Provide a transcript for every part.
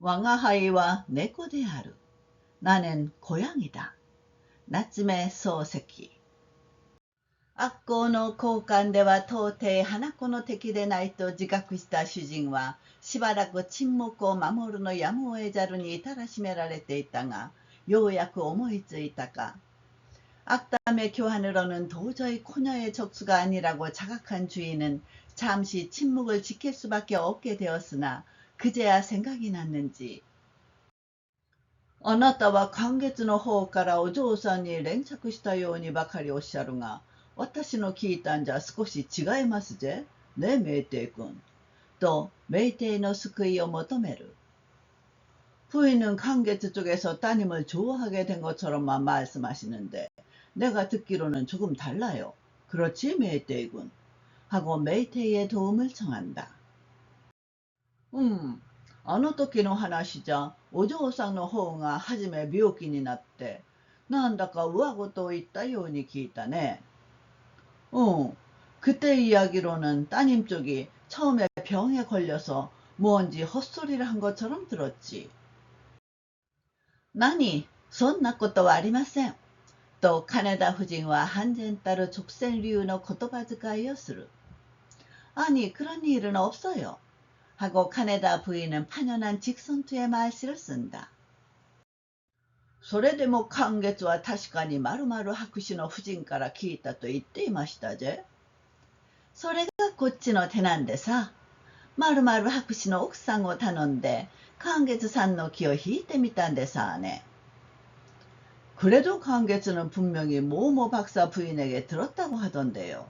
我が輩は 猫である. 나는 고양이다. 나츠메 소세키. 악고의交換では到底花子の敵でないと自覚した主人はしばらく沈黙を守るのやむを得ざるに至らしめられていたが、ようやく思いついたか。 악담의 교환으로는 도저히 코녀의 적수가 아니라고 자각한 주인은 잠시 침묵을 지킬 수밖에 없게 되었으나 그제야 생각이 났는지 あなたは寛月の方からお嬢さんに連着したようにばかりおっしゃるが、私の聞いたんじゃ少し違いますぜ。ね、メイテイ君。또 메이테이의 스크이를 求める. 부인은 강계츠 쪽에서 따님을 좋아하게 된 것처럼만 말씀하시는데 내가 듣기로는 조금 달라요. 그렇지, 메이테이군? 하고 메이테이의 도움을 청한다. あの時の話じゃ、お嬢さんの方が初め病気になって、なんだか上事を言ったように聞いたね。 그때 이야기로는 따님 쪽이 처음에 병에 걸려서 뭔지 헛소리를 한 것처럼 들었지. 何、そんなことはありません。と金田夫人は半然たる直線流の言葉遣いをする。 아니, 그런 일은 없어요. 하고 카네다 부인은 판연한 직선투의 말씨를 쓴다. それでも寛月は確かに〇〇博士の夫人から聞いたと言っていましたぜ。それがこっちの手なんでさ。〇〇博士の奥さんを頼んで寛月さんの気を引いてみたんでさあね。 그래도 강계츠는 분명히 모모 박사 부인에게 들었다고 하던데요.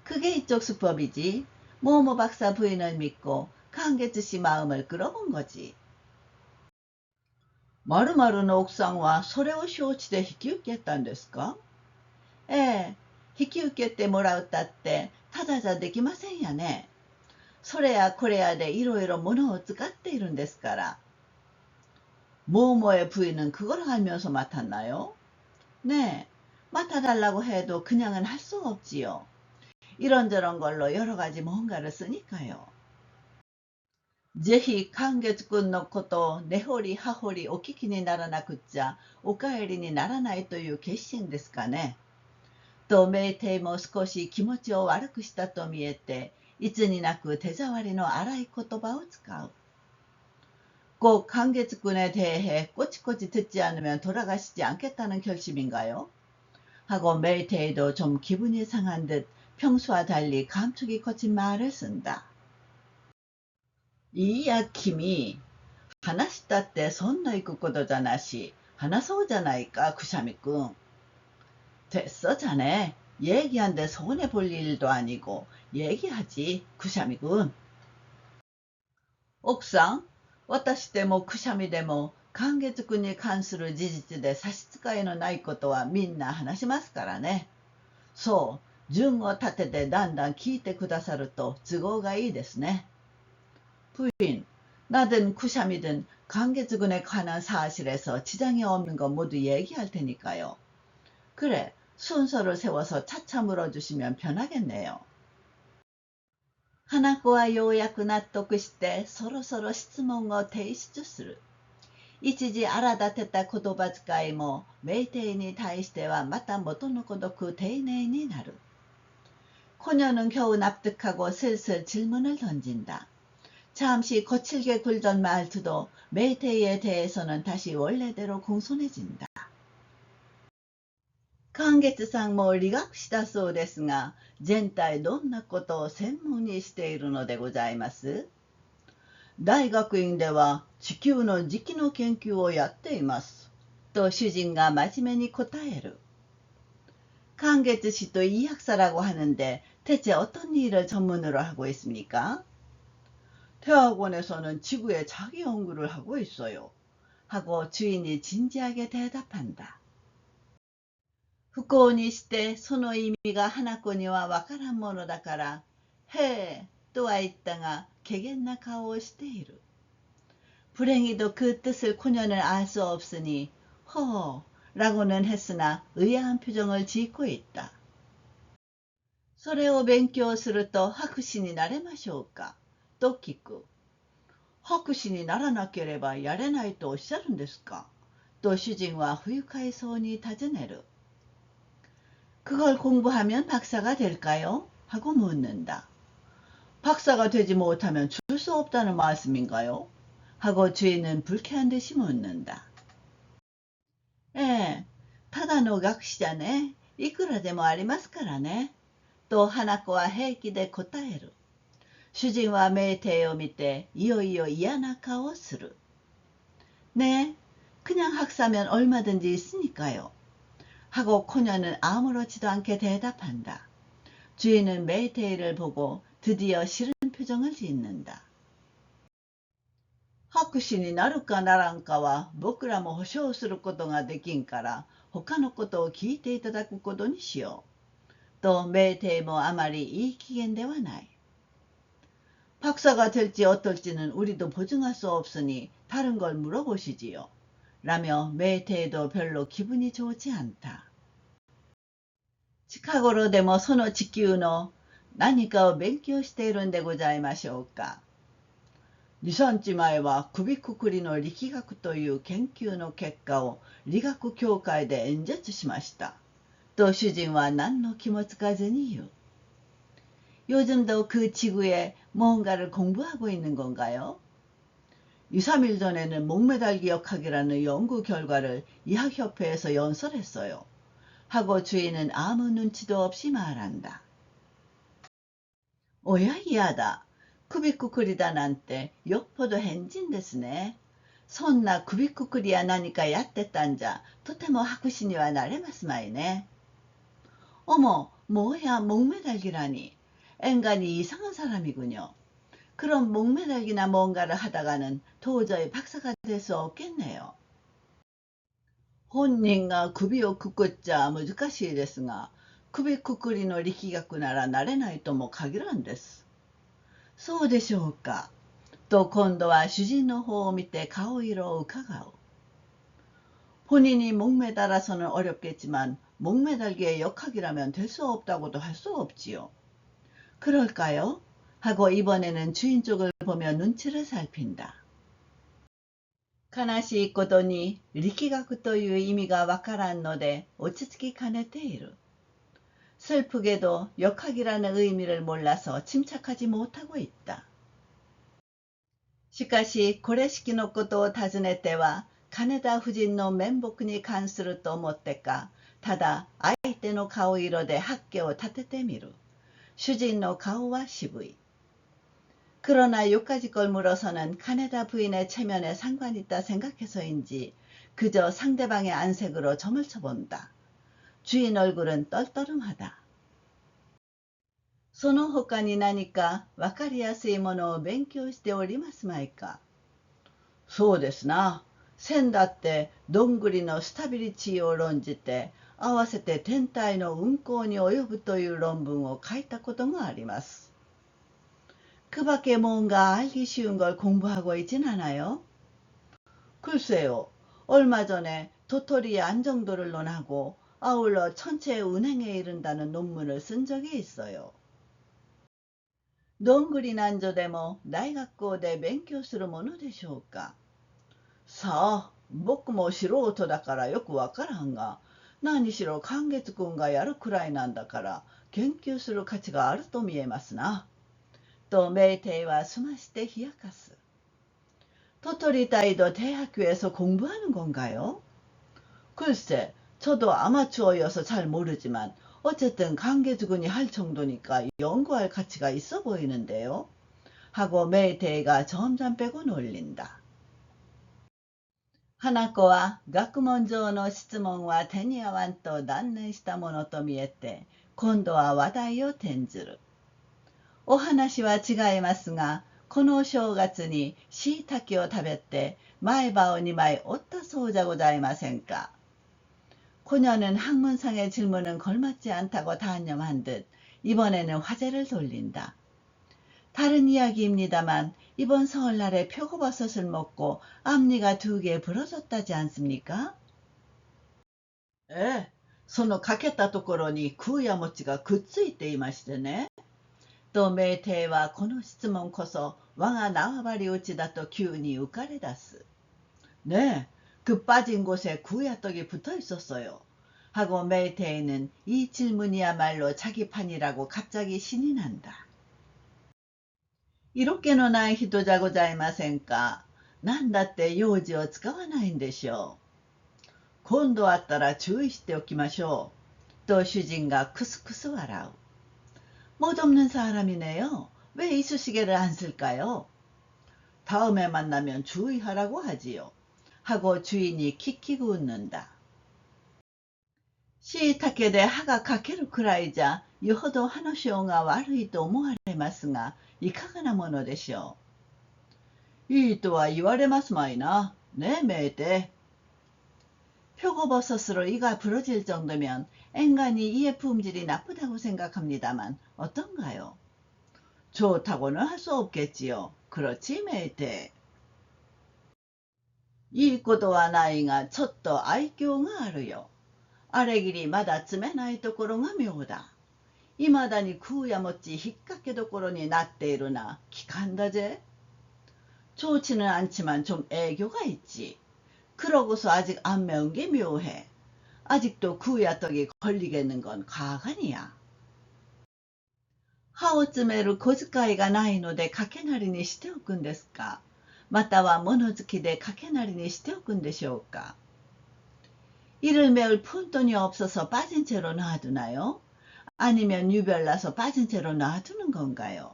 그게 이쪽 수법이지. 모모 박사 부인을 믿고 강계츠 씨 마음을 끌어본 거지. 마르마르의 옥상과 소래오 쇼치대 引き受けたんですか? 예, 引き受けてもらうったってただじゃできませんやね。それやこれやでいろいろ物を使っているんですから。 모모의 부인은 그걸 알면서 맡았나요? 네, 맡아달라고 해도 그냥은 할 수 없지요. 이런저런 걸로 여러 가지 뭔가를 쓰니까요. ぜひ寛月君のことを根掘り葉掘りお聞きにならなくっちゃお帰りにならないという決心ですかね。 또 메이테이も 少し気持ちを悪くしたと見えていつになく手触りの荒い言葉を使う。 꼭 강계측군에 대해 꼬치꼬치 듣지 않으면 돌아가시지 않겠다는 결심인가요? 하고 메이테이도 좀 기분이 상한 듯 평소와 달리 감촉이 거친 말을 쓴다. 이야, 김이話したって 손行くことじゃなし話そうじゃないか, 구샤미꾼. 됐어, 자네. 얘기한데 손해볼 일도 아니고 얘기하지, 구샤미군. 옥상? 私でもくしゃみでも関月君に関する事実で差し支えのないことはみんな話しますからね。そう、順を立ててだんだん聞いてくださると都合がいいですね。부인, 나든 구샤미든 관계즈군에 관한 사실에서 지장이 없는 거 모두 얘기할 테니까요. 그래, 순서를 세워서 차차 물어주시면 편하겠네요. 하나코와 ようやく納得してそろそろ質問を提出する。 一時荒立てた言葉遣いもメイテイに対してはまた元のごとく丁寧になる。 코녀는 겨우 납득하고 슬슬 질문을 던진다. 잠시 거칠게 굴던 말투도 메이테이에 대해서는 다시 원래대로 공손해진다. 寛月さんも理学士だそうですが、全体どんなことを専門にしているのでございます？ 大学院では地球の磁気の研究をやっています。と主人が真面目に答える。 강계츠 씨도 이학사라고 하는데 대체 어떤 일을 전문으로 하고 있습니까? 대학원에서는 지구의 자기 연구를 하고 있어요. 하고 주인이 진지하게 대답한다. 不幸にしてその意味が花子にはわからんものだから、へえとは言ったが怪訝な顔をしている。 불행히도 그 뜻을 코녀는 알 수 없으니 허 라고는 했으나 의아한 표정을 짓고 있다. それを勉強すると博士になれましょうかと聞く。博士にならなければやれないとおっしゃるんですかと主人は不愉快そうに尋ねる。그걸 공부하면 박사가 될까요? 하고 묻는다. 박사가 되지 못하면 줄 수 없다는 말씀인가요? 하고 주인은 불쾌한 듯이 묻는다. ええ、ただの学士じゃね、いくらでもありますからね。と花子は平気で答える。主人は名帝を見ていよいよ嫌な顔をする。네, 그냥 학사면 얼마든지 있으니까요. 하고 코녀는 아무렇지도 않게 대답한다. 주인은 메이테이를 보고 드디어 싫은 표정을 짓는다. 博士になるかならんかは僕らも保証することができんから他のことを聞いていただくことにしよう。とメーテイもあまりいい機嫌ではない。박사가 될지 어떨지는 우리도 보증할 수 없으니 다른 걸 물어보시지요. 라며 메이테이도 별로 기분이 좋지 않다. 近頃でもその地球の何かを勉強しているんでございましょうか。2、3日前は首くくりの力学という研究の結果を理学協会で演説しました。と主人は何の気もつかずに言う。요즘도 그 지구에 뭔가를 공부하고 있는 건가요? 2, 3일 전에는 목매달기 역학이라는 연구 결과를 의학협회에서 연설했어요. 하고 주인은 아무 눈치도 없이 말한다. おや嫌だ。首くくりだなんてよっぽど変人ですね。そんな首くくりや何かやってたんじゃとても博士にはなれますまいね。어머, 뭐야 목매달기라니. 앵간히 이상한 사람이군요. 그럼 목매달기나 뭔가를 하다가는 도저히 박사가 될 수 없겠네요. 本人が首をくくっちゃ難しいですが、首くくりの力学ならなれないとも限らんです。そうでしょうか。と今度は主人の方を見て顔色を伺う。본인이 목매달아서는 어렵겠지만 목매달기의 역학이라면 될 수 없다고도 할 수 없지요. 그럴까요? 하고 이번에는 주인 쪽을 보며 눈치를 살핀다. 悲しいことに力学という意味がわからんので落ち着きかねている。슬프게도 역학이라는 의미를 몰라서 침착하지 못하고 있다. しかしこれしきのことを尋ねては金田夫人の面目に関すると思ってかただ相手の顔色で発気を立ててみる。主人の顔は渋い。그러나 요까지 걸 물어서는 카네다 부인의 체면에 상관이 있다 생각해서인지 그저 상대방의 안색으로 점을 쳐본다. 주인 얼굴은 떨떠름하다. その他に何か分かりやすいものを勉強しておりますまいか。そうですな。線だってどんぐりのスタビリティを論じて合わせて天体の運行に及ぶという論文を書いたことがあります。그 밖에 뭔가 알기 쉬운 걸 공부하고 있진 않아요? 글쎄요. 얼마 전에 도토리의 안정도를 논하고 아울러 천체의 운행에 이른다는 논문을 쓴 적이 있어요. どんぐりなんぞでも大学校で勉強するものでしょうか。さあ、僕も素人だからよくわからんが、何しろ寛月君がやるくらいなんだから研究する価値があると見えますな。또 메이테이와 숨마실 때 히야카스. 토토리 따위도 대학교에서 공부하는 건가요? 글쎄, 저도 아마추어여서 잘 모르지만 어쨌든 강계주군이 할 정도니까 연구할 가치가 있어 보이는데요. 하고 메이테이가 점점 빼고 놀린다. 하나코와学問上の 質問は手に合わんと断念したものと見えて、今度は話題を転ずる。お話は違いますが、この正月にしいたけを食べて前歯を2枚折ったそうじゃございませんか。고녀는 학문상의 질문은 걸맞지 않다고 단념한 듯 이번에는 화제를 돌린다. 다른 이야기입니다만 이번 설날에 표고버섯을 먹고 앞니가 2개 부러졌다지 않습니까? ええ、そのかけたところに空や餅がくっついていましてね。とメイテイはこの質問こそ 왕아 나와바리 우치다 또 기운이 우까레 다스. 네, 그 빠진 곳에 구야떡이 붙어 있었어요. 하고 메이테이는 이 질문이야말로 자기 판이라고 갑자기 신이 난다. 이렇게는ない人じゃございませんか。なんだって用事を使わないんでしょう。今度会ったら注意しておきましょう。또 주진가 크스크스笑う. 멋없는 사람이네요. 왜 이쑤시개를 안 쓸까요? 다음에 만나면 주의하라고 하지요. 하고 주인이 킥킥 웃는다. 시타케데 하가 가케루くらいじゃよほど話が悪いと思われますが、いかがなものでしょう。いいとは言われますまいな。ねえ、メイテ。 표고버섯으로 이가 부러질 정도면 앵간히 이의 품질이 나쁘다고 생각합니다만 어떤가요? 좋다고는 할 수 없겠지요. 그렇지, 메이테. 이ことはないがちょっと愛嬌があるよ。あれぎりまだ詰めないところが妙だ。いまだに空やもち引っ掛けどころになっているな。聞かんだぜ。좋지는 않지만 좀 애교가 있지. 그러고서 아직 안 매운 게 묘해. 아직도 구야떡이 걸리겠는 건 가관이야. 하오츠메루 고즈카이가 나이のでかけなりにしておくんですか。または物好きでかけなりにしておくんでしょうか。이를 메울 푼돈이 없어서 빠진 채로 놔두나요? 아니면 유별나서 빠진 채로 놔두는 건가요?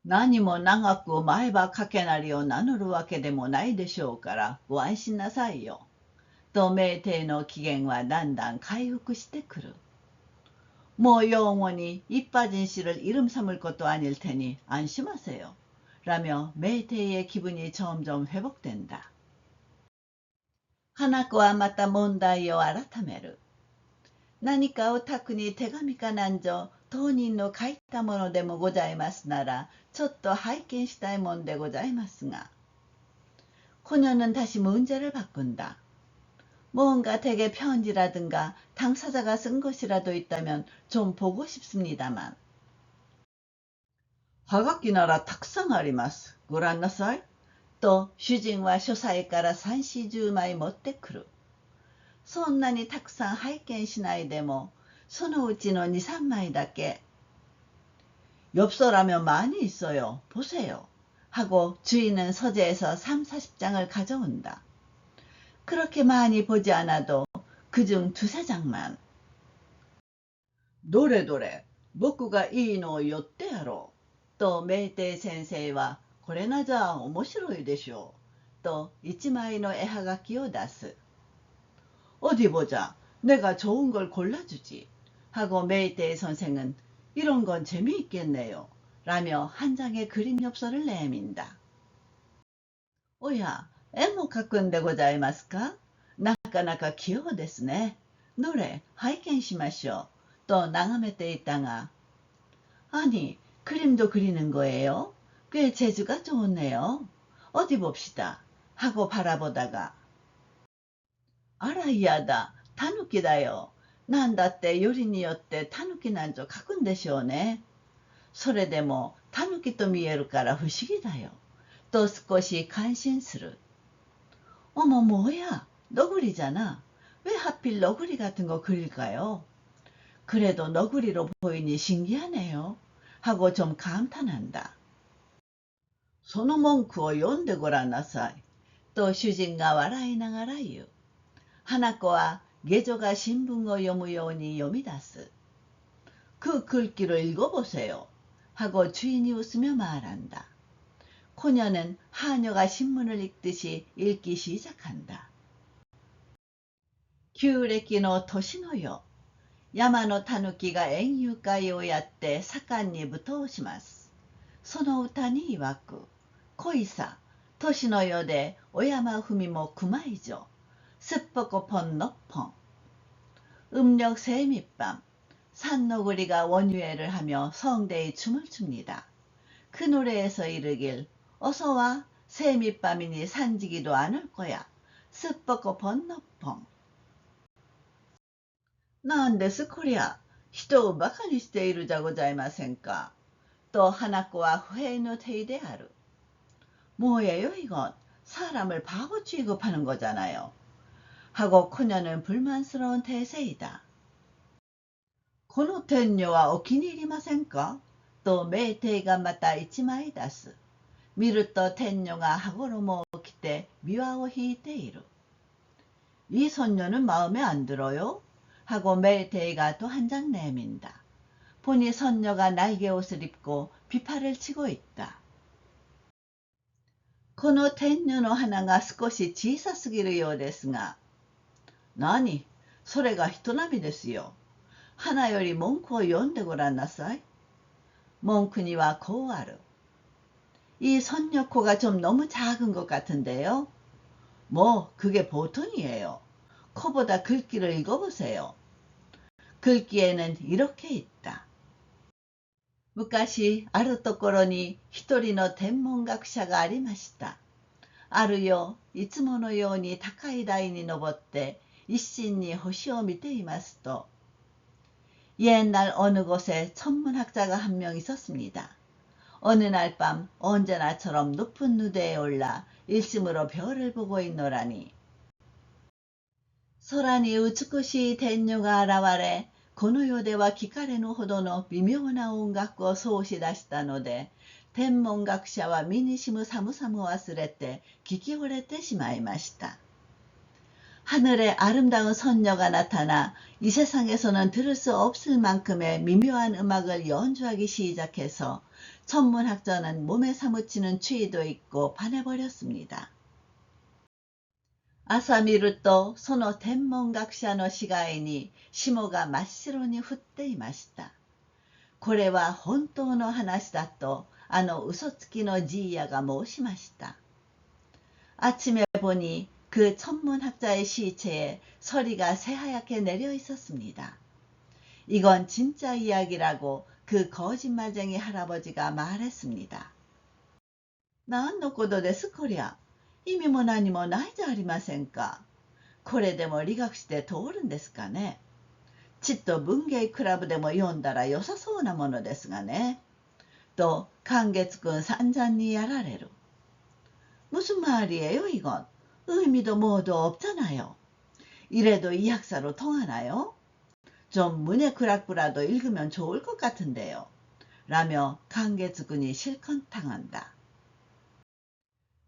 何も長く前歯かけなりを名乗るわけでもないでしょうからご安心なさいよ。とメイテイの機嫌はだんだん回復してくる。뭐 영원히 이빠진 씨를 이름 삼을 것도 아닐 테니 안심하세요. 라며 메이테이의 기분이 점점 회복된다. 하나코와 맞다 몬다이を改める。何かを宅に手紙かなんぞ当人の書いたものでもございますならちょっと拝見したいもんでございますが。그녀는 다시 문제를 바꾼다. 뭔가 댁의 편지라든가 당사자가 쓴 것이라도 있다면 좀 보고 싶습니다만. はがきならたくさんあります。ご覧なさい。と主人は書斎から3、40枚持ってくる。そんなにたくさん拝見しないでもそのうちの2、3枚だけ. 엽서라면 많이 있어요. 보세요. 하고 주인은 서재에서 3, 40장을 가져온다. 그렇게 많이 보지 않아도 그중 2, 3장만. どれどれ、僕がいいのを言ってやろう。とメイテイ先生はこれなじゃ面白いでしょう。と1枚の絵はがきを出す。 어디 보자. 내가 좋은 걸 골라주지. 하고 메이테이 선생은 이런 건 재미있겠네요. 라며 한 장의 그림 엽서를 내민다. 오야, 에모 가꾼데 고자이마스까? 나카나카 귀여워ですね. 노래,拝見しましょう. 또眺めて 있다가 아니, 그림도 그리는 거예요? 꽤 재주가 좋네요. 어디 봅시다. 하고 바라보다가あら嫌だ。タヌキだよ。なんだってよりによってタヌキなんぞ書くんでしょうね。それでもタヌキと見えるから不思議だよ。と少し感心する。어머 뭐야. 너구리잖아. 왜 하필 너구리 같은 거 그릴까요? 그래도 너구리로 보이니 신기하네요. 하고 좀 감탄한다. その文句を読んでごらんなさい。と主人が笑いながら言う。하나코와 개조가 신문을 読むように読み出す。 그 글귀를 읽어보세요. 하고 주인이 웃으며 말한다. 코녀는 하녀가 신문을 읽듯이 읽기 시작한다. 旧暦の年の夜、山のたぬきが園遊会をやって盛んに舞踏します。その歌に曰く、恋さ、年の夜でお山踏みも熊以上。 스퍼고 펀너펑. 음력 새밑밤 산너구리가 원유회를 하며 성대의 춤을 춥니다. 그 노래에서 이르길 어서와 새밑밤이니 산지기도 않을 거야. 스퍼고 펀너펑. なんですこりゃ。人をバカにしているじゃございませんか。또 하나코와 후회의 테이である. 뭐예요 이건? 사람을 바보 취급하는 거잖아요. 하고 그녀는 불만스러운 태세이다. この天女はお気に入りませんかと名帝がまた一枚出す。見ると天女が羽衣を着て琵琶を弾いている。이 선녀는 마음에 안 들어요? 하고 메이테이가 또 한 장 내민다. 보니 선녀가 날개 옷을 입고 비파를 치고 있다. この天女の花が少し小さすぎるようですが。何それが人並みですよ。花より文句を読んでごらんなさい。文句にはこうある。이 선녀 코가 좀 너무 작은 것 같은데요. 뭐 그게 보통이에요. 코보다 글귀를 읽어보세요. 글귀에는 이렇게 있다. 昔あるところに一人の天文学者がありました。ある夜いつものように高い台に登って一心に星を見ていますと 옛날 어느 곳에 천문학자가 한 명 있었습니다. 어느 날 밤 언제나처럼 높은 누대에 올라 일심으로 별을 보고 있노라니. 空に美しい天女が現れ、この世では聞かれぬほどの微妙な音楽を奏し出したので、天文学者は身にしむ寒さも忘れて聞き惚れてしまいました。 하늘에 아름다운 선녀가 나타나 이 세상에서는 들을 수 없을 만큼의 미묘한 음악을 연주하기 시작해서 천문학자는 몸에 사무치는 추위도 있고 반해버렸습니다. 朝見るとその天文学者の視界に霜が真っ白に降っていました。これは本当の話だとあの嘘つきのじいやが申しました。 아침에 보니 그 천문학자의 시체에 서리가 새하얗게 내려 있었습니다. 이건 진짜 이야기라고 그 거짓말쟁이 할아버지가 말했습니다. 何のことですこりゃ。意味も何もないじゃありませんか。これでも理学して通るんですかね。ちっと文芸クラブでも読んだら良さそうなものですがね。と寛月くん散々にやられる。무슨 말이에요 이건. 의미도 뭐도 없잖아요. 이래도 이 학사로 통하나요? 좀 문해크락부라도 읽으면 좋을 것 같은데요. 라며 강계즈군이 실컷 당한다.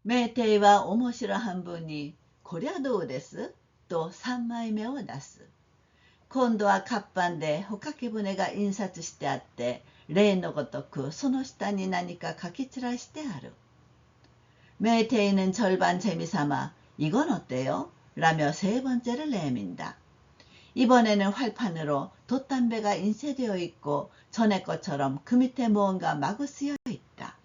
메이테이와 오모시로한 분이 고려도 데스 또 3枚目を出す。今度は活版でほかけ船が印刷してあって、例のごとくその下に何か書き散らしてある。메이테이는 절반 재미삼아 이건 어때요? 라며 세 번째를 내민다. 이번에는 활판으로 돛담배가 인쇄되어 있고 전에 것처럼 그 밑에 무언가 마구 쓰여 있다.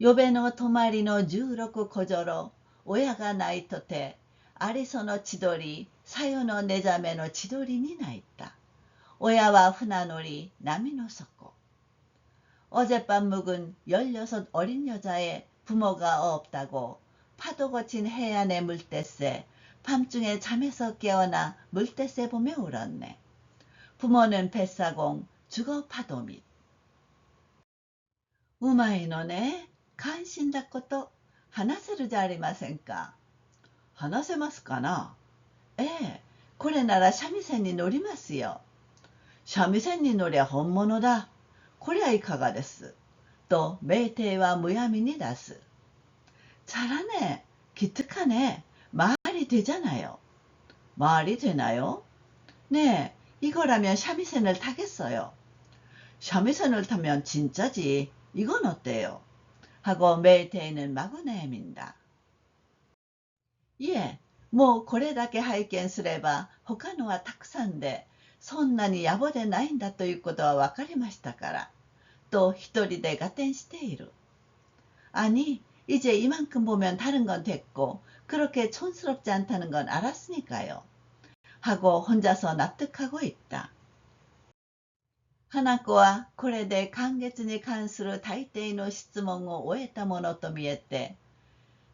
요베노 토마리노 16小女親が泣いとてありその千鳥さよの寝覚めの千鳥に泣いた。親は船乗り波の底。 어젯밤 묵은 16 어린 여자의 부모가 없다고 파도 거친 해안의 물대새 밤중에 잠에서 깨어나 물대새 보며 울었네. 부모는 뱃사공 죽어 파도 밑. うまいのね。感心だこと話せるじゃありませんか。話せますかな。ええ、これなら三味線に乗りますよ。三味線に乗りゃ本物だ。こりゃいかがです。또 메이테이와 무야민이 다스. 잘하네. 기특하네. 말이 되잖아요. 말이 되나요? 네, 이거라면 삼味線을 타겠어요. 삼味線을 타면 진짜지. 이건 어때요? 하고 메이테이는 마구 내민다. 예, 뭐これだけ拝見すれば他のはたくさんでそんなに野暮でないんだということは分かりましたから。 또一人で合点している. 아니, 이제 이만큼 보면 다른 건 됐고 그렇게 촌스럽지 않다는 건 알았으니까요. 하고 혼자서 납득하고 있다. 하나코와 これで完結に関する大抵の質問を終えたものと見えて、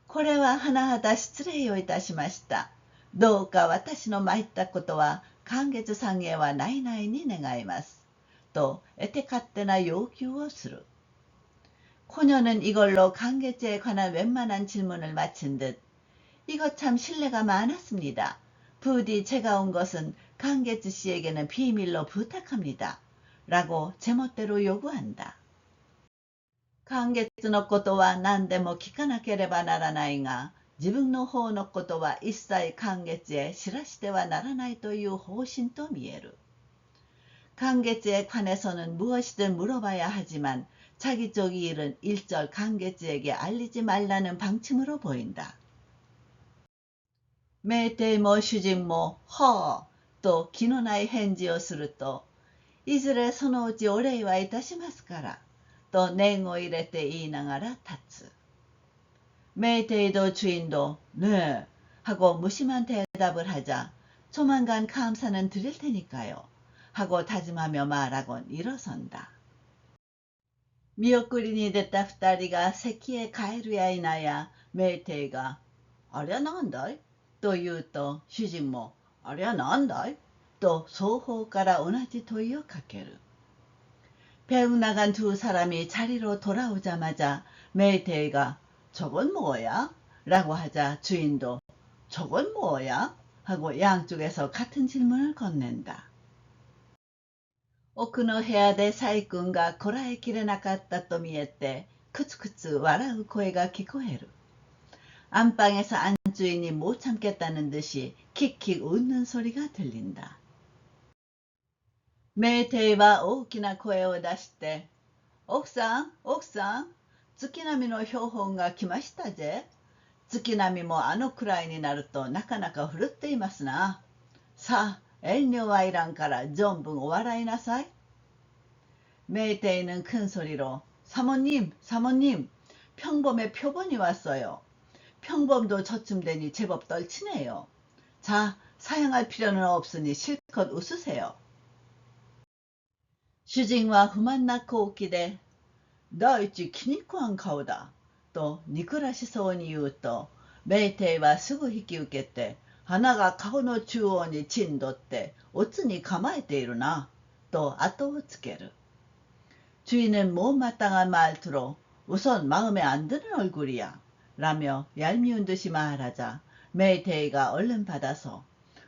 これは甚だ失礼をいたしました。どうか私の参ったことは完結さんへはないないに願います。또 에테카테나 요구를 する. 코녀는 이걸로 강개죄에 관한 웬만한 질문을 마친 듯 이거 참 실례가 많았습니다. 부디 제가 온 것은 강개쯔 씨에게는 비밀로 부탁합니다. 라고 제멋대로 요구한다. 강개쯔のことは何でも聞かなければならないが、自分の方のことは一切강개쯔へ知らしてはならないという方針と見える. 강개쯔에 관해서는 무엇이든 물어봐야 하지만 자기 쪽 일은 일절 강개쯔에게 알리지 말라는 방침으로 보인다. 메이테이も主人もはぁと気のない返事をすると、いずれそのうちお礼はいたしますからと念を入れて言いながら立つ. 메이테이도 주인도 네 하고 무심한 대답을 하자 조만간 감사는 드릴 테니까요 하고 다짐하며 말하곤 일어선다. 미역국이 됐다 二人が席へ帰るや否やメイテイがありゃなんだいと言うと主人もありゃなんだい또 소호から同じ問いをかける. 배웅 나간 두 사람이 자리로 돌아오자마자 메이테이가 저건 뭐야? 라고 하자 주인도 저건 뭐야? 하고 양쪽에서 같은 질문을 건넨다. 奥の部屋でサイ君がこらえきれなかったと見えてクツクツ笑う声が聞こえる. 안방에서 안주인이 못 참겠다는 듯이 킥킥 웃는 소리가 들린다. 메이테이가 大きな声を出して奥さん、奥さん、月並みの標本が来ましたぜ。月並みもあのくらいになるとなかなかふるっていますな。さあ、遠慮はいらんから存分お笑いなさい. 메이테이는 큰 소리로 사모님, 사모님, 평범의 표본이 왔어요. 평범도 저쯤 되니 제법 떨치네요. 자, 사양할 필요는 없으니 실컷 웃으세요. 主人は不満な好機で第一気に食わん顔だと憎らしそうに言うとメイテイはすぐ引き受けて鼻が顔の中央に陣取っておつに構えているなと後をつける. 주인은 못마땅한 말투로 우선 마음에 안 드는 얼굴이야 라며 얄미운 듯이 말하자 메이테이가 얼른 받아서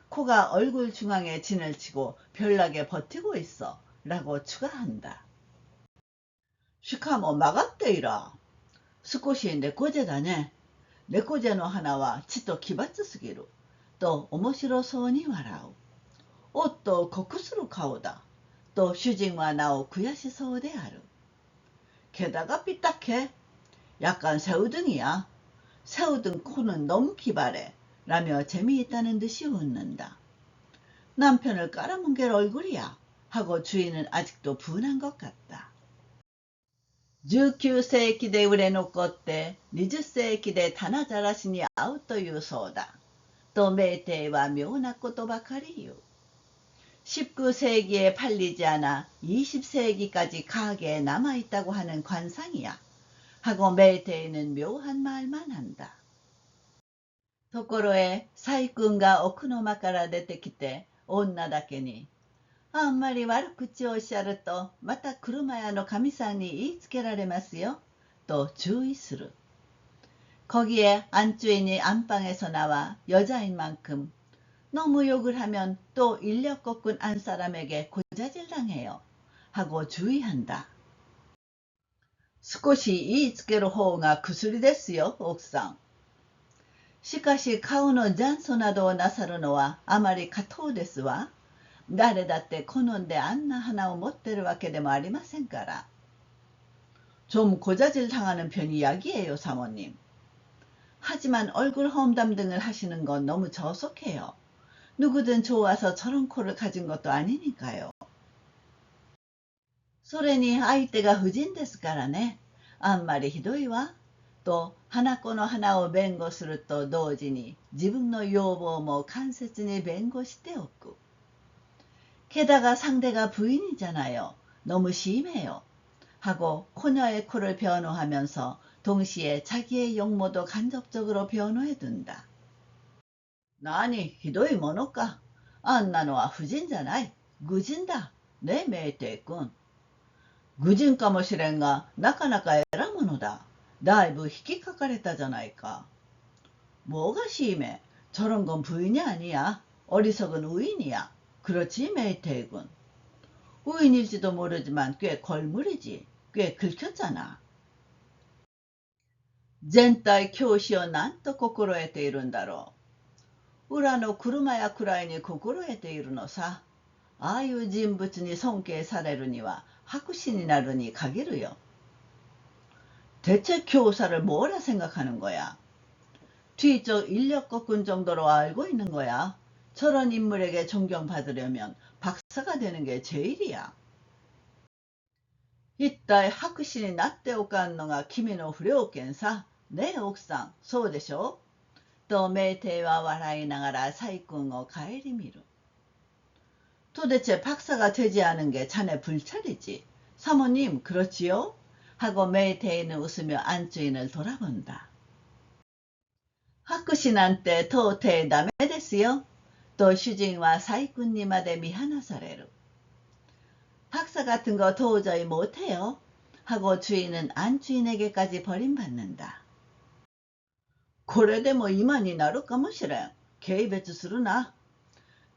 코가 얼굴 중앙에 진을 치고 별나게 버티고 있어 라고 추가한다. 시카모 막았대이라. 少し猫背だね。猫背の鼻はちと奇抜すぎる。と面白そうに笑う。おっと酷する顔だ。と主人はなお悔しそうである. 게다가 삐딱해. 약간 새우등이야. 새우등 코는 너무 기발해. 라며 재미있다는 듯이 웃는다. 남편을 깔아뭉갤 얼굴이야. 하고 주인은 아직도 분한 것 같다. 19世紀で売れ残って20世紀で棚ざらしに合うというそうだ。とメイテイは妙なことばかり言う. 19세기에 팔리지 않아 20세기까지 가게에 남아있다고 하는 관상이야. 하고 메이테이는 묘한 말만 한다. ところへサイ君が奥の間から出てきて女だけにあんまり悪口をおっしゃるとまた車屋のかみさんに言いつけられますよと注意する. 거기에 안주인이 안방에서 나와 여자인 만큼 너무 욕을 하면 또 인력 꺾은 안사람에게 고자질 당해요 하고 주의한다. 少し言いつける方が薬ですよ奥さん. しかし顔の残暑などをなさるのはあまり下等ですわ。誰だって好んであんな花を持ってるわけでもありませんから. 좀 고자질 당하는 편이 약이에요, 사모님. 하지만 얼굴 험담 등을 하시는 건 너무 저속해요. 누구든 좋아서 저런 코를 가진 것도 아니니까요. それに相手が婦人ですからね。あんまりひどいわ。と花子の花を弁護すると同時に自分の要望も間接に弁護しておく. 게다가 상대가 부인이잖아요. 너무 심해요. 하고 코녀의 코를 변호하면서 동시에 자기의 용모도 간접적으로 변호해둔다. 何ひどいものか。あんなのは婦人じゃない。愚人だ。ねえ、メイテイ君。愚人かもしれんが、なかなか偉ものだ。だいぶ引きかかれたじゃないか。뭐가 심해? 저런 건 부인이 아니야. 어리석은 우인이야. 그렇지, 메이테이군. 우인일지도 모르지만 꽤 걸물이지. 꽤 긁혔잖아. 젠타이 교시오 난또 고코로에테 이룬다로. 우라노 구르마야 쿠라이니 고코로에테 이루노사. 아유 진부츠니 손께 사레루니와 하쿠신이 나르니 가기르요. 대체 교사를 뭐라 생각하는 거야? 뒤쪽 인력거꾼 정도로 알고 있는 거야. 저런 인물에게 존경받으려면 박사가 되는 게 제일이야. 이따이 하쿠신이 나っておかんのが君の不良犬さ。ねえ奥さん、そうでしょとメイテイは笑いながらサイ君を顧みる。도대체 박사가 되지 않은 게 자네 불찰이지. 사모님, 그렇지요? 하고 메이테이는 웃으며 안주인을 돌아본다. 하쿠신한테 도테 다메 데스요? 또 슈징과 사이꾼님한테 미하나사레루. 박사 같은 거 도저히 못해요. 하고 주인은 안주인에게까지 버림받는다. これでも今になるかもしれん。軽蔑するな。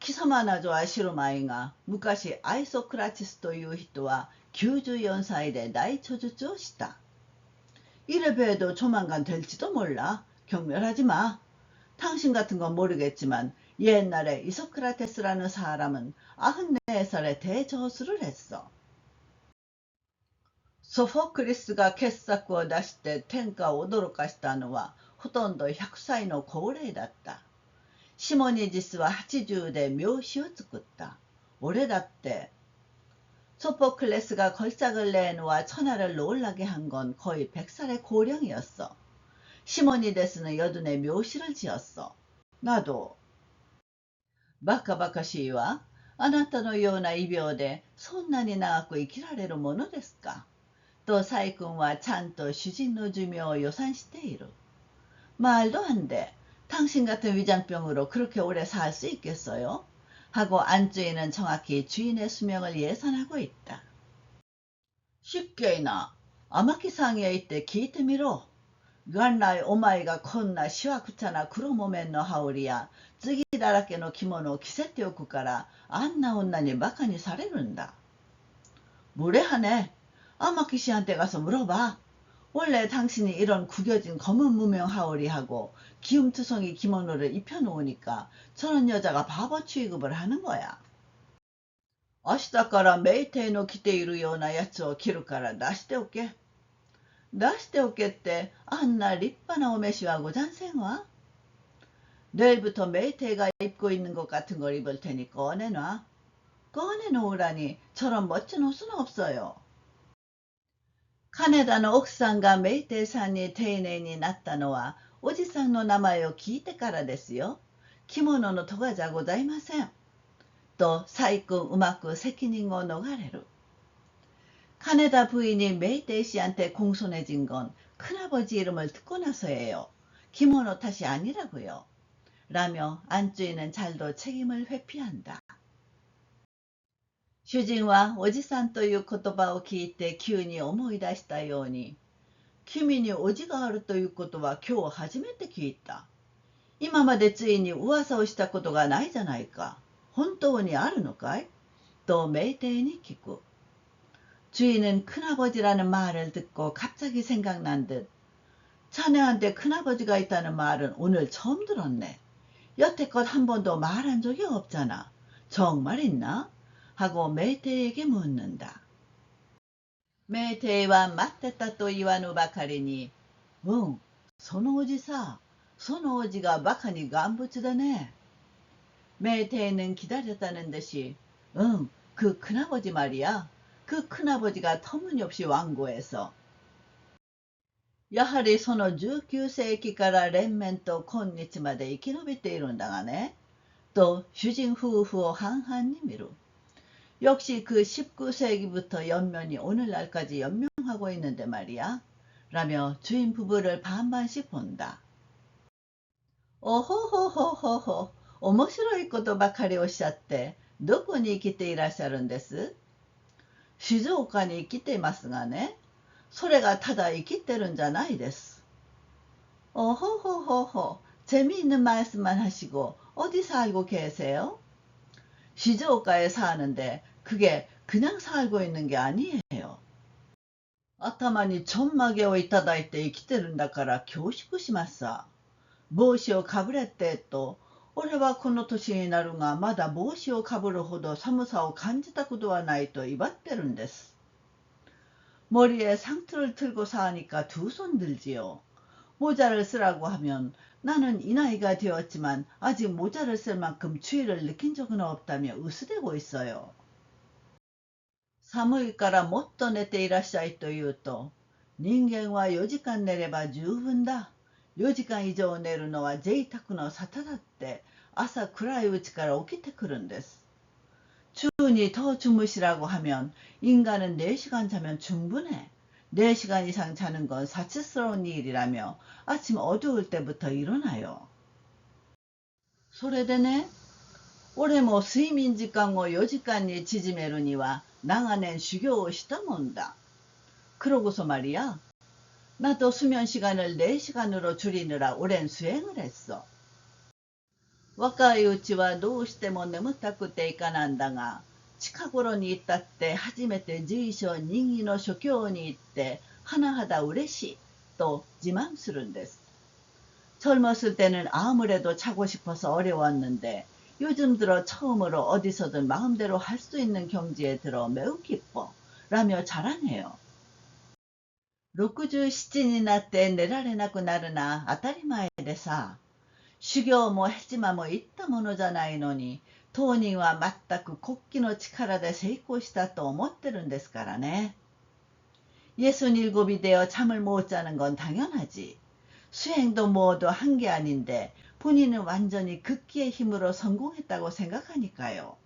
貴様などは知るまいが、昔アイソクラティスという人は94歳で大著述をした。이래 봬도 조만간 될지도 몰라. 경멸하지 마. 당신 같은 건 모르겠지만 옛날에 이소크라테스라는 사람은 94살에 대저수를 했어. 소포크리스가傑作を出して天下を驚かしたのはほとんど100歳の高齢だった。シモニジスは80で名詩を作った。俺だって。소포클레스가 걸작을 내놓아 천하를 놀라게 한 건 거의 100살의 고령이었어. 시모니데스는 여든에 묘시를 지었어. 나도. バカバカしいわ。あなたのような異病でそんなに長く生きられるものですか。또 사이꾼はちゃんと主人の寿命を予算している。말도 안 돼. 당신 같은 위장병으로 그렇게 오래 살 수 있겠어요? 하고 안주인은 정확히 주인의 수명을 예산하고 있다. 쉽게이나 아마키상에 이때 기이테미로. 元来お前がこんなしわくちゃな黒木綿の羽織や継ぎだらけの着物を着せておくからあんな女にバカにされるんだ。무례하네. 아마키 씨한테 가서 물어봐. 원래 당신이 이런 구겨진 검은 무명 하오리하고 기움투성이 기모노를 입혀놓으니까 저런 여자가 바보 취급을 하는 거야. 明日からメイテイの着ているようなやつを着るから出しておけ。出しておけってあんな立派なお召しはござんせんわ。 내일부터 메이테이가 입고 있는 것 같은 걸 입을 테니 꺼내놔. 꺼내놓으라니 저런 멋진 옷은 없어요. 카네다의 옥상과 메이테이さんに丁寧になったのはおじさんの名前を聞いてからですよ。着物の咎じゃございません。とサイ君うまく責任を逃れる。 카네다 부인이 메이테이 씨한테 공손해진 건 큰아버지 이름을 듣고 나서예요. 기모노 탓이 아니라고요. 라며 안주인은 잘도 책임을 회피한다. 슈징와 오지산 という言葉を聞いて急に思い出したように、君におじがあるということは今日初めて聞いた。今までついに噂をしたことがないじゃないか。本当にあるのかいとメイテイに聞く。 주인은 큰아버지라는 말을 듣고 갑자기 생각난 듯 자네한테 큰아버지가 있다는 말은 오늘 처음 들었네. 여태껏 한 번도 말한 적이 없잖아. 정말 있나? 하고 메이테이에게 묻는다. 메이테이와 맞댔다 또 이와누 바카리니 응, そのおじさ、そのおじがバカに頑붙다네. 메이테이는 기다렸다는 듯이 응, 그 큰아버지 말이야. 그 큰아버지가 터무니없이 완고해서 야하리 その19世紀から連綿と今日まで生き延びているんだがね。또 주진夫婦を 한한히 미루. 역시 그 19세기부터 연면이 오늘날까지 연명하고 있는데 말이야. 라며 주인 부부를 반반씩 본다. 오호호호호호. 面白いことばかりおっしゃってどこに来ていらっしゃるんです静岡に来ていますがね、それがただ生きてるんじゃないです。어허허허허, 재미있는 말씀만 하시고 어디 살고 계세요? 시즈오카에 사는데 그게 그냥 살고 있는 게 아니에요. 頭にちょんまげをいただいて生きてるんだから恐縮します。帽子をかぶれってと、俺はこの年になるがまだ帽子をかぶるほど寒さを感じたことはないと威張ってるんです。 머리에 상투를 틀고 사니까 두 손 들지요. 모자를 쓰라고 하면 나는 이 나이가 되었지만 아직 모자를 쓸 만큼 추위를 느낀 적은 없다며 으스대고 있어요. 寒いからもっと寝ていらっしゃいと言うと、人間は4時間寝れば十分だ。4時間以上寝るのは贅沢の沙汰だって朝暗いうちから起きてくるんです。 추우니 더 주무시라고 하면 인간은 4시간 자면 충분해. 4시간 이상 자는 건 사치스러운 일이라며 아침 어두울 때부터 일어나요. それでね、俺も睡眠時間を4時間に縮めるには長年修行をしたもんだ. 그러고서 말이야, 나도 수면 시간을 4시간으로 줄이느라 오랜 수행을 했어. 若いうちはどうしても眠たくていかなんだが、近頃に行ったって初めて随所任意の諸教に行って甚だ嬉しいと自慢するんです。 젊었을 때는 아무래도 자고 싶어서 어려웠는데 요즘 들어 처음으로 어디서든 마음대로 할 수 있는 경지에 들어 매우 기뻐 라며 자랑해요. 67になって寝られなくなるな当たり前でさ。修行もヘチマもいったものじゃないのに、当人は全く国旗の力で成功したと思ってるんですからね。 67이 되어 잠을 못 자는 건 당연하지. 수행도 뭐도 한 게 아닌데 본인은 완전히 극기의 힘으로 성공했다고 생각하니까요.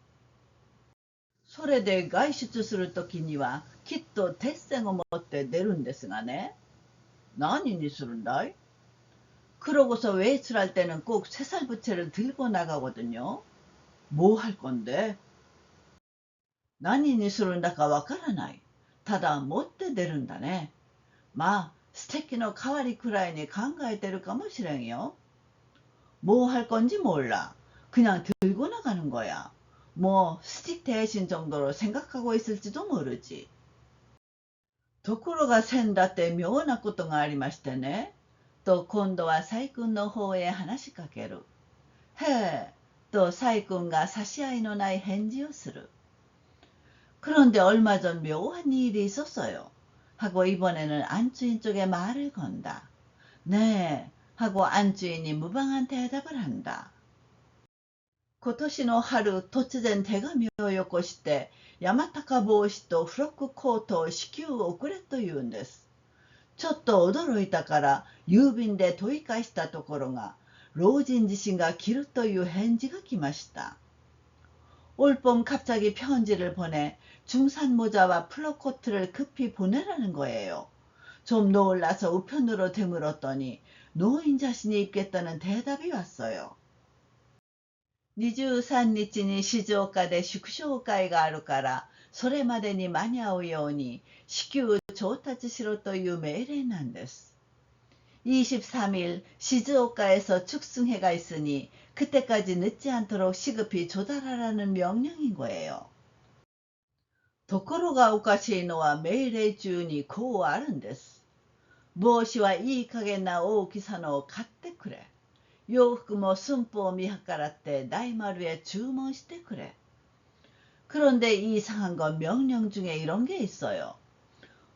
それで外出するときにはきっと鉄線を持って出るんですがね。何にするんだい? 그러고서 외출할 때는 꼭 쇠살부채를 들고 나가거든요. 뭐 할 건데? 何にするんだかわからない。ただ持って出るんだね。まあ、素敵の代わりくらいに考えてるかもしれんよ。뭐 할 건지 몰라. 그냥 들고 나가는 거야. 뭐 스틱 대신 정도로 생각하고 있을지도 모르지. ところが先だって妙なことがありましてね。と今度は細君の方へ話しかける。へえ、と細君が差し合いのない返事をする。그런데 얼마 전 묘한 일이 있었어요. 하고 이번에는 안주인 쪽에 말을 건다. 네, 하고 안주인이 무방한 대답을 한다. 今年の春、突然手紙をよこして、山高帽子とフロックコートを至急送れと言うんです。ちょっと驚いたから郵便で問い返したところが、老人自身が着るという返事が来ました。 올봄 갑자기 편지를 보내 중산 모자와 플러코트를 급히 보내라는 거예요. 좀 놀라서 우편으로 되물었더니 노인 자신이 입겠다는 대답이 왔어요. 23日に静岡で祝勝会があるから、それまでに間に合うように至急調達しろという命令なんです。 23일 시즈오카에서 축승회가 있으니 그때까지 늦지 않도록 시급히 조달하라는 명령인 거예요. ところがおかしいのは命令中にこうあるんです。帽子はいい加減な大きさのを買ってくれ。洋服も寸法を見計らって大丸へ注文してくれ。 그런데 이상한 건 명령 중에 이런 게 있어요.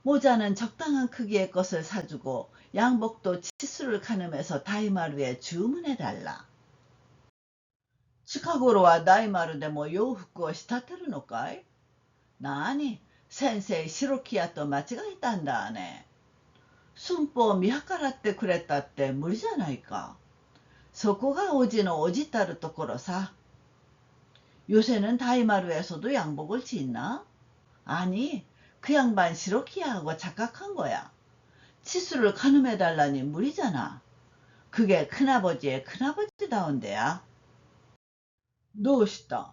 모자는 적당한 크기의 것을 사주고 양복도 치수를 가늠해서 다이마루에 주문해달라. 近頃は大丸でも洋服を仕立てるのかい? なに、先生白木屋と間違えたんだね。寸法を見計らってくれたって無理じゃないか。そこがおじのおじたるところさ。 요새는 다이마루에서도 양복을 짓나? 아니, 그 양반 시로키야하고 착각한 거야. 치수를 가늠해달라니 무리잖아. 그게 큰아버지의 큰아버지다운 데야. どうした?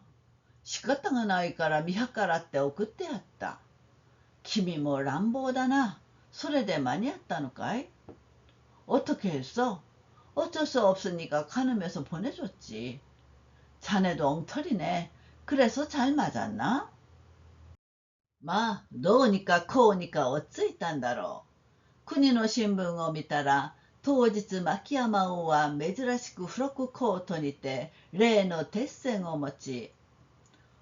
仕方がないから見計らって送ってやった。君も乱暴だな。それで間に合ったのかい？ 어떻게 했어? 어쩔 수 없으니까 가늠해서 보내줬지. 자네도 엉터리네. 그래서 잘 맞았나? 마, 너니까 코오니까 어찌ったんだろう. 国の新聞を見たら当日マキヤマ王は珍しく付録コートにて例の鉄線を持ち、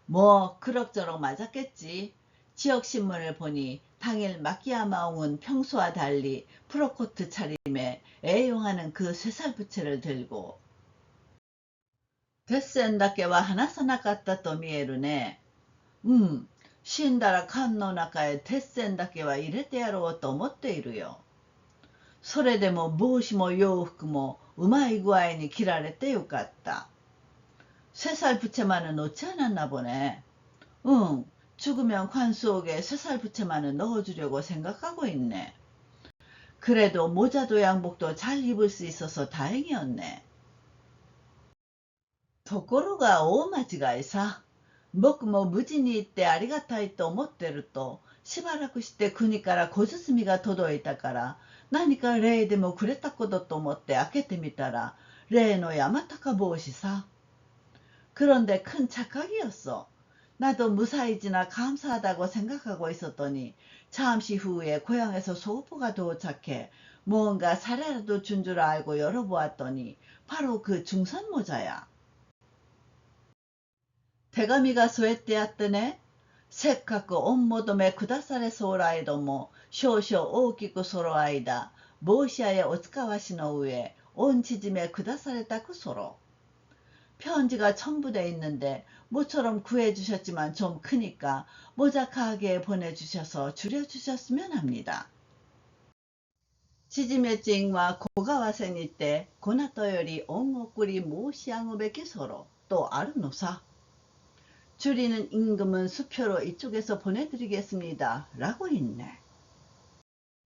뭐 그럭저럭 맞았겠지. 지역신문을 보니 당일 마키야마옹은 평소와 달리 프로코트 차림에 애용하는 그 쇠살부채를 들고鉄線だけは離さなかったと見えるね。死んだら缶の中へ鉄線だけは入れてやろうと思っているよ。それでも帽子も洋服もうまい具合に着られてよかった。쇠살부채만은 놓지 않았나 보네. 죽으면 관 속에 쇠살부채만은 넣어주려고 생각하고 있네. 그래도 모자도 양복도 잘 입을 수 있어서 다행이었네. ところが大間違いさ。僕も無事に行ってありがたいと思ってると、しばらくして国から小包が届いたから、何か礼でもくれたことと思って開けてみたら、例の山高帽子さ。그런데 큰 착각이었어. 나도 무사히지나 감사하다고 생각하고 있었더니 잠시 후에 고향에서 소포가 도착해 무언가 사례라도 준 줄 알고 열어보았더니 바로 그 중산 모자야. 手紙が添えてあってね。せっかく御求めくだされそうらいども、少々大きくそろ間、帽子屋へお使わしの上、온 지짐에くだされたくそろ。 편지가 첨부돼 있는데 모처럼 구해주셨지만 좀 크니까 모자 가게에 보내주셔서 줄여주셨으면 합니다. 지짐의 찡와 고가와센이 때 고나토요리 옹옥구리 모시양오베키 서로 또 아르노사. 줄이는 임금은 수표로 이쪽에서 보내드리겠습니다. 라고 있네.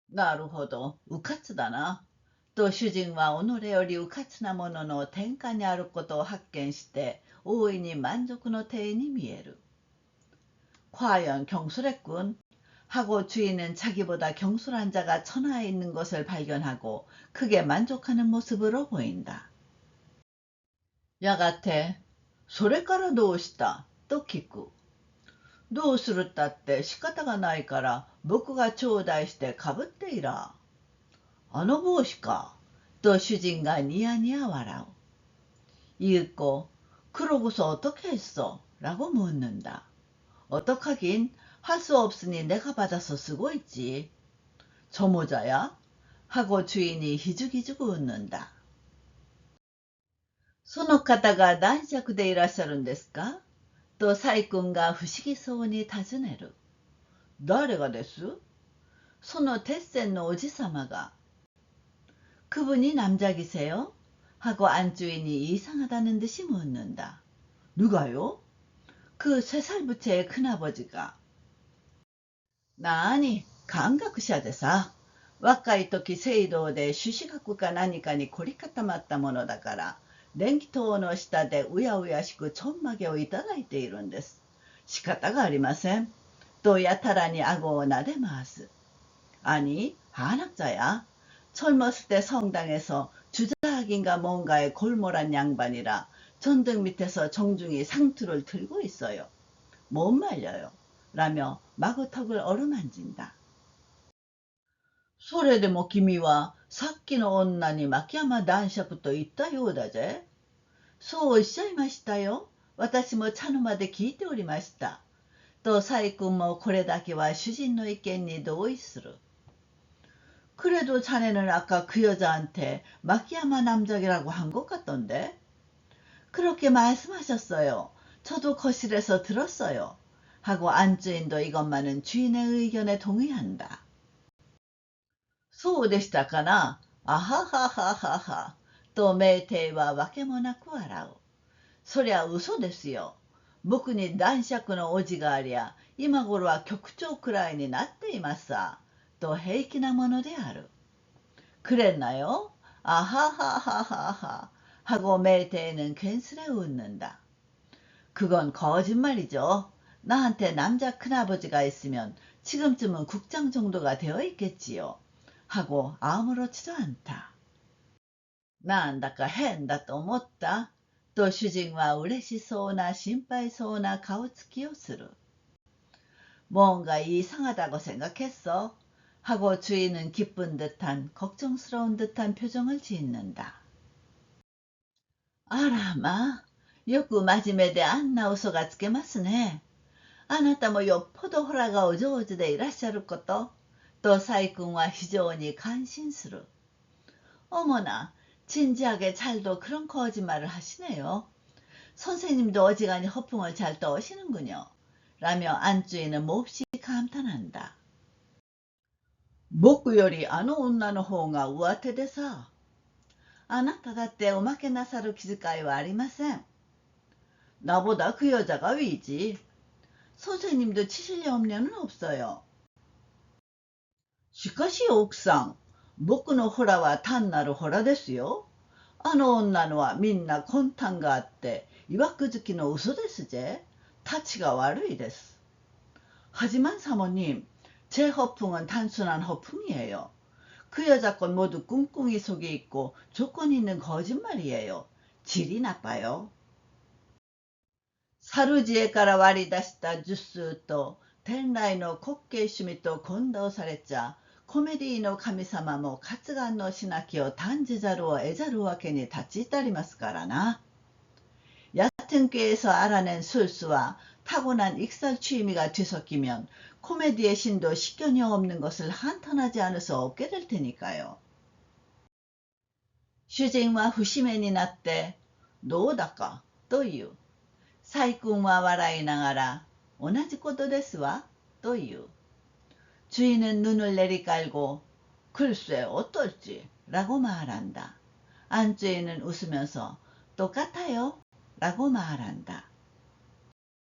나루호도 우카츠다나. と主人は己よりうかつなものの天下にあることを発見して大いに満足の体に見える。과연 경솔했군. 하고 주인은 자기보다 경솔한 자가 천하에 있는 것을 발견하고 크게 만족하는 모습으로 보인다. やがて、それからどうしたと聞く。どうするったって仕方がないから僕が頂戴してかぶっていら。あの帽子か。또 주진가 니야니야 와라오. 읽고 그러고서 어떻게 했어? 라고 묻는다. 어떡하긴 할 수 없으니 내가 받아서 쓰고 있지. 저 모자야? 하고 주인이 희죽희죽 웃는다. その方が男爵でいらっしゃるんですかとサイ君が不思議そうに尋ねる。誰がです？その鉄線のおじさまが。 그분이 남작이세요? 하고 안주인이 이상하다는 듯이 묻는다. 누가요? 그 3살부채의 큰아버지가. 나니, 감각者でさ. 若い時聖堂で朱子学か何かに凝り固まったものだから、電気塔の下でうやうやしくちょんまげをいただいているんです。仕方がありません。とやたらに顎をなで回す。아니, 한학자야. 젊었을 때 성당에서 주자학인가 뭔가에 골몰한 양반이라 전등 밑에서 정중히 상투를 들고 있어요. 못 말려요. 라며 마구 턱을 어루만진다. それでも君はさっきの女に牧山男爵と言ったようだぜ。そうおっしゃいましたよ。私も茶の間で聞いておりました。と細君もこれだけは主人の意見に同意する。 그래도 자네는 아까 그 여자한테 마키야마 남작이라고 한 것 같던데? 그렇게 말씀하셨어요. 저도 거실에서 들었어요. 하고 안주인도 이것만은 주인의 의견에 동의한다. そうでしたかな。あははははは。と名帝はわけもなく笑う。そりゃ嘘ですよ。僕に男爵のおじがありゃ、今頃は局長くらいになっていますさ。또平気なものである。그랬나요? 아하하하하하 하고 멜테이는 괜스레 웃는다. 그건 거짓말이죠. 나한테 남자 큰아버지가 있으면 지금쯤은 국장 정도가 되어 있겠지요. 하고 아무렇지도 않다.なんだか変だと思った。と主人は嬉しそうな心配そうな顔つきをする。뭔가 이상하다고 생각했어. 하고 주인은 기쁜 듯한 걱정스러운 듯한 표정을 짓는다. 아라마, よく真面目であんな嘘がつけますね。あなたもよっぽどホラがお上手でいらっしゃること。とサイ君は非常に感心する。어머나, 진지하게 잘도 그런 거짓말을 하시네요. 선생님도 어지간히 허풍을 잘 떠시는군요. 라며 안주인은 몹시 감탄한다. 僕よりあの女の方が上手でさ。あなただっておまけなさる気遣いはありません。나보다 그 여자가 위지. 선생님도 치실 염려는 없어요. しかし奥さん、僕のホラは単なるホラですよ。あの女のはみんな魂胆があって、いわくつきの嘘ですぜ。たちが悪いです。하지만 사모님, 제 허풍은 단순한 허풍이에요. 그 여자 건 모두 꿍꿍이 속에 있고 조건 있는 거짓말이에요. 질이 나빠요. サルジエから割り出した術数と天来の滑稽趣味と混同されちゃ、コメディの神様も活眼のしなきを断じざるを得ざるわけに立ち至りますからな。얕은 꾀에서 알아낸 술수와 타고난 익살 취미가 뒤섞이면 코미디의 신도 식견이 없는 것을 한탄하지 않을 수 없게 될 테니까요. 主人は節目になって、どうだかという。サイ君は笑いながら、同じことですわという。주인은 눈을 내리깔고 글쎄 어떨지 라고 말한다. 안주인은 웃으면서 똑같아요 라고 말한다.